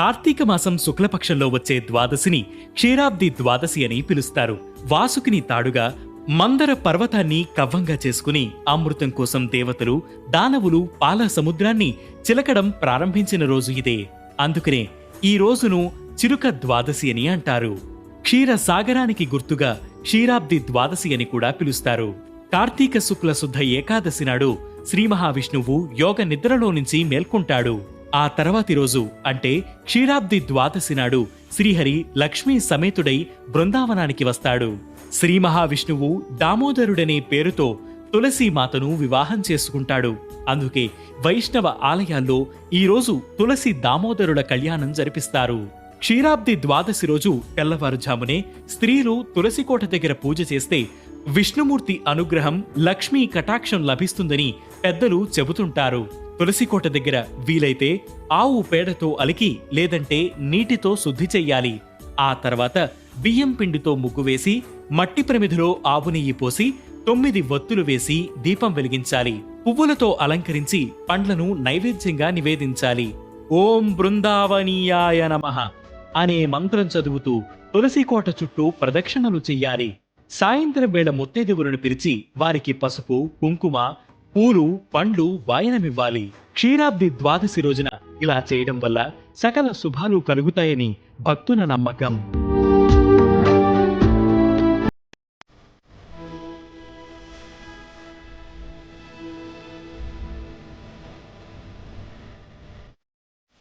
కార్తీక మాసం శుక్లపక్షంలో వచ్చే ద్వాదశిని క్షీరాబ్ది ద్వాదశి అని పిలుస్తారు. వాసుకిని తాడుగా మందర పర్వతాన్ని కవ్వంగా చేసుకుని అమృతం కోసం దేవతలు, దానవులు పాల సముద్రాన్ని చిలకడం ప్రారంభించిన రోజు ఇదే. అందుకనే ఈ రోజును చిలుక ద్వాదశి అని అంటారు. క్షీర సాగరానికి గుర్తుగా క్షీరాబ్ది ద్వాదశి అని కూడా పిలుస్తారు. కార్తీక శుక్ల శుద్ధ ఏకాదశి నాడు శ్రీ మహావిష్ణువు యోగ నిద్రలో నుంచి మేల్కొంటాడు. ఆ తర్వాతి రోజు అంటే క్షీరాబ్ది ద్వాదశి నాడు శ్రీహరి లక్ష్మీ సమేతుడై బృందావనానికి వస్తాడు. శ్రీ మహావిష్ణువు దామోదరుడనే పేరుతో తులసీమాతను వివాహం చేసుకుంటాడు. అందుకే వైష్ణవ ఆలయాల్లో ఈరోజు తులసి దామోదరుల కళ్యాణం జరిపిస్తారు. క్షీరాబ్ది ద్వాదశి రోజు తెల్లవారుజామునే స్త్రీలు తులసికోట దగ్గర పూజ చేస్తే విష్ణుమూర్తి అనుగ్రహం, లక్ష్మీ కటాక్షం లభిస్తుందని పెద్దలు చెబుతుంటారు. తులసికోట దగ్గర వీలైతే ఆవు పేడతో అలికి లేదంటే నీటితో శుద్ధి చెయ్యాలి. ఆ తర్వాత బియ్యం పిండితో ముగ్గు వేసి మట్టి ప్రమిదిలో ఆవు నెయ్యి పోసి 9 వత్తులు వేసి దీపం వెలిగించాలి. పువ్వులతో అలంకరించి పండ్లను నైవేద్యంగా నివేదించాలి. ఓం బృందావనీయాయ నమః అనే మంత్రం చదువుతూ తులసికోట చుట్టూ ప్రదక్షిణలు చెయ్యాలి. సాయంత్రం వేళ ముత్తైదువులను పిలిచి వారికి పసుపు, కుంకుమ, పూలు, పండ్లు వాయనమివ్వాలి. క్షీరాబ్ది ద్వాదశి రోజున ఇలా చేయడం వల్ల సకల శుభాలు కలుగుతాయని భక్తుల నమ్మకం.